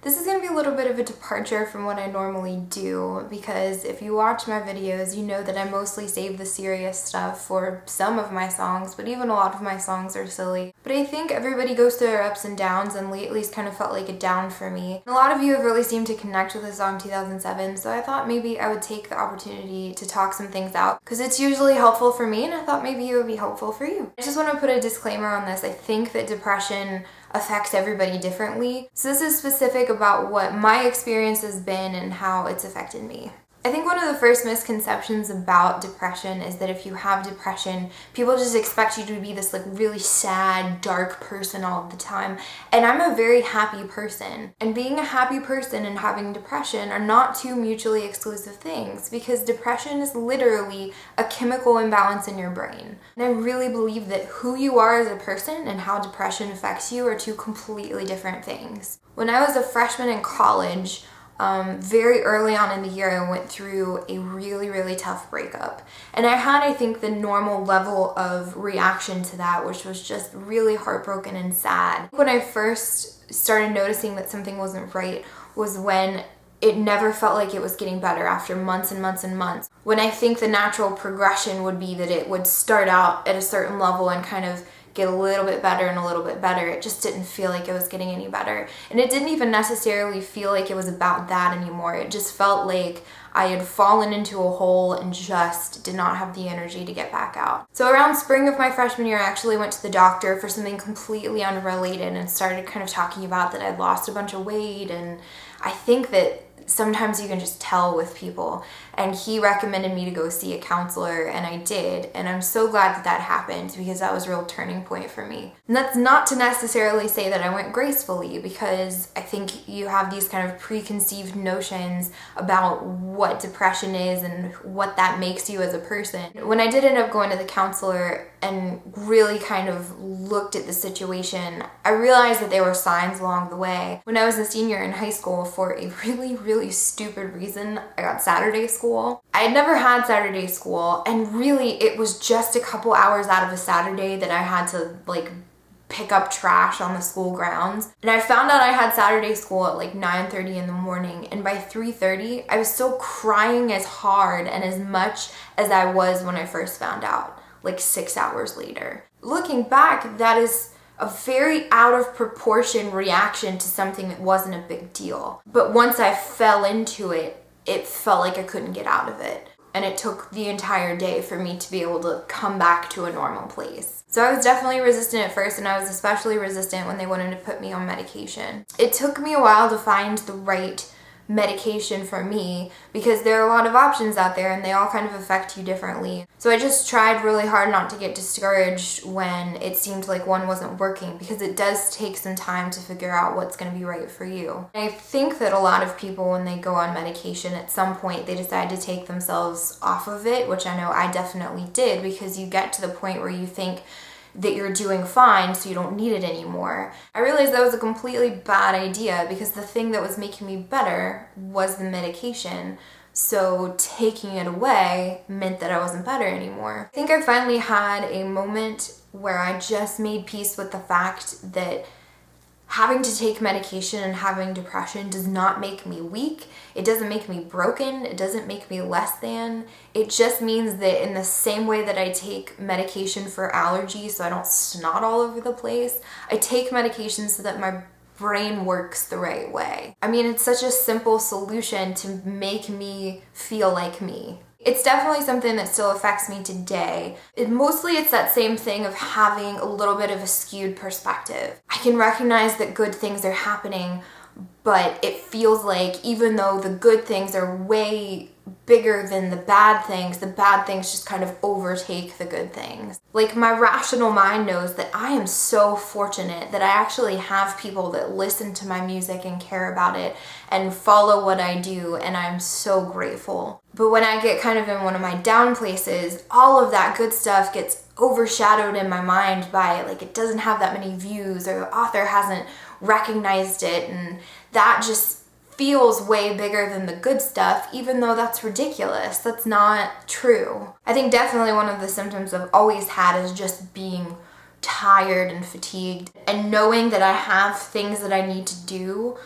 This is going to be a little bit of a departure from what I normally do, because if you watch my videos, you know that I mostly save the serious stuff for some of my songs, but even a lot of my songs are silly. But I think everybody goes through their ups and downs, and lately it's kind of felt like a down for me. A lot of you have really seemed to connect with the song 2007, so I thought maybe I would take the opportunity to talk some things out, because it's usually helpful for me, and I thought maybe it would be helpful for you. I just want to put a disclaimer on this. I think that depression affects everybody differently. So this is specific about what my experience has been and how it's affected me. I think one of the first misconceptions about depression is that if you have depression, people just expect you to be this like really sad, dark person all the time. And I'm a very happy person. And being a happy person and having depression are not two mutually exclusive things, because depression is literally a chemical imbalance in your brain. And I really believe that who you are as a person and how depression affects you are two completely different things. When I was a freshman in college, very early on in the year, I went through a really tough breakup. And I had, I think, the normal level of reaction to that, which was just really heartbroken and sad. When I first started noticing that something wasn't right was when it never felt like it was getting better after months and months and months. When I think the natural progression would be that it would start out at a certain level and kind of get a little bit better and a little bit better. It just didn't feel like it was getting any better. And it didn't even necessarily feel like it was about that anymore. It just felt like I had fallen into a hole and just did not have the energy to get back out. So around spring of my freshman year, I actually went to the doctor for something completely unrelated and started kind of talking about that I'd lost a bunch of weight. And I think that sometimes you can just tell with people, and he recommended me to go see a counselor, and I did, and I'm so glad that that happened, because that was a real turning point for me. And that's not to necessarily say that I went gracefully, because I think you have these kind of preconceived notions about what depression is and what that makes you as a person. When I did end up going to the counselor and really kind of looked at the situation, I realized that there were signs along the way. When I was a senior in high school, for a really stupid reason, I got Saturday school. I had never had Saturday school, and really it was just a couple hours out of a Saturday that I had to like pick up trash on the school grounds. And I found out I had Saturday school at like 9:30 in the morning, and by 3:30 I was still crying as hard and as much as I was when I first found out, like 6 hours later. Looking back, that is a very out of proportion reaction to something that wasn't a big deal. But once I fell into it, it felt like I couldn't get out of it. And it took the entire day for me to be able to come back to a normal place. So I was definitely resistant at first, and I was especially resistant when they wanted to put me on medication. It took me a while to find the right medication for me, because there are a lot of options out there and they all kind of affect you differently. So I just tried really hard not to get discouraged when it seemed like one wasn't working, because it does take some time to figure out what's going to be right for you. I think that a lot of people, when they go on medication, at some point they decide to take themselves off of it, which I know I definitely did, because you get to the point where you think that you're doing fine, so you don't need it anymore. I realized that was a completely bad idea, because the thing that was making me better was the medication. So taking it away meant that I wasn't better anymore. I think I finally had a moment where I just made peace with the fact that having to take medication and having depression does not make me weak. It doesn't make me broken. It doesn't make me less than. It just means that in the same way that I take medication for allergies so I don't snot all over the place, I take medication so that my brain works the right way. I mean, it's such a simple solution to make me feel like me. It's definitely something that still affects me today. Mostly it's that same thing of having a little bit of a skewed perspective. I can recognize that good things are happening, but it feels like even though the good things are way bigger than the bad things just kind of overtake the good things. Like, my rational mind knows that I am so fortunate that I actually have people that listen to my music and care about it and follow what I do, and I'm so grateful. But when I get kind of in one of my down places, all of that good stuff gets overshadowed in my mind by, like, it doesn't have that many views, or the author hasn't recognized it, and that just feels way bigger than the good stuff, even though that's ridiculous. That's not true. I think definitely one of the symptoms I've always had is just being tired and fatigued, and knowing that I have things that I need to do,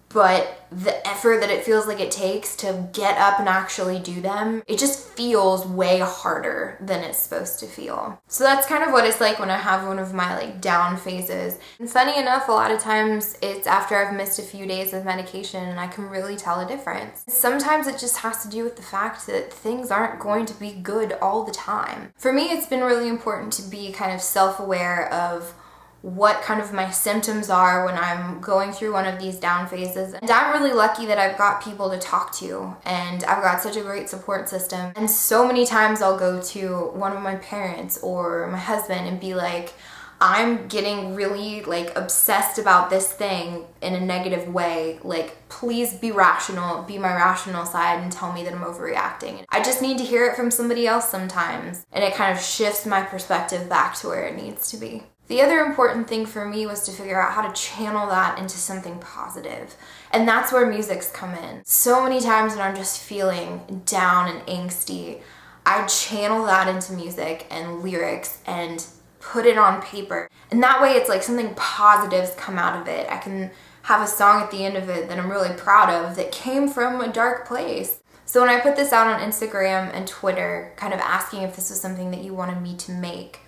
but the effort that it feels like it takes to get up and actually do them, it just feels way harder than it's supposed to feel. So that's kind of what it's like when I have one of my like down phases. And funny enough, a lot of times it's after I've missed a few days of medication and I can really tell a difference. Sometimes it just has to do with the fact that things aren't going to be good all the time. For me, it's been really important to be kind of self-aware of what kind of my symptoms are when I'm going through one of these down phases. And I'm really lucky that I've got people to talk to, and I've got such a great support system. And so many times I'll go to one of my parents or my husband and be like, I'm getting really like obsessed about this thing in a negative way. Like, please be rational, be my rational side and tell me that I'm overreacting. I just need to hear it from somebody else sometimes. And it kind of shifts my perspective back to where it needs to be. The other important thing for me was to figure out how to channel that into something positive. And that's where music's come in. So many times when I'm just feeling down and angsty, I channel that into music and lyrics and put it on paper. And that way it's like something positive's come out of it. I can have a song at the end of it that I'm really proud of that came from a dark place. So when I put this out on Instagram and Twitter, kind of asking if this was something that you wanted me to make,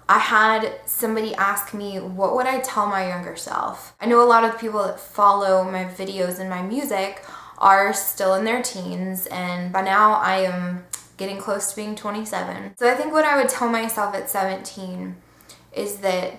I had somebody ask me, what would I tell my younger self? I know a lot of people that follow my videos and my music are still in their teens, and by now I am getting close to being 27. So I think what I would tell myself at 17 is that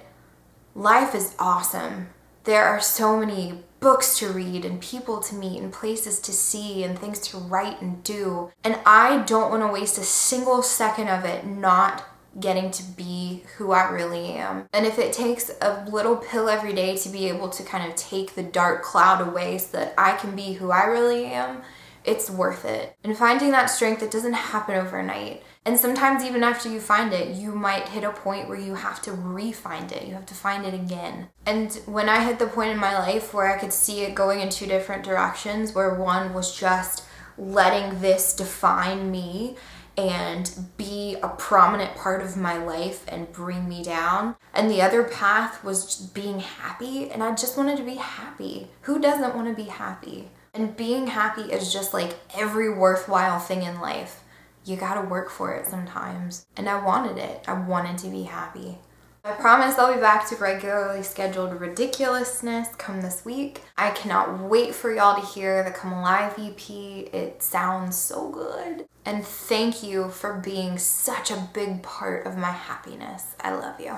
life is awesome. There are so many books to read and people to meet and places to see and things to write and do. And I don't want to waste a single second of it not getting to be who I really am. And if it takes a little pill every day to be able to kind of take the dark cloud away so that I can be who I really am, it's worth it. And finding that strength, it doesn't happen overnight. And sometimes even after you find it, you might hit a point where you have to re-find it. You have to find it again. And when I hit the point in my life where I could see it going in two different directions, where one was just letting this define me and be a prominent part of my life and bring me down. And the other path was just being happy, and I just wanted to be happy. Who doesn't want to be happy? And being happy is just like every worthwhile thing in life. You gotta work for it sometimes. And I wanted it. I wanted to be happy. I promise I'll be back to regularly scheduled ridiculousness come this week. I cannot wait for y'all to hear the Come Alive EP. It sounds so good. And thank you for being such a big part of my happiness. I love you.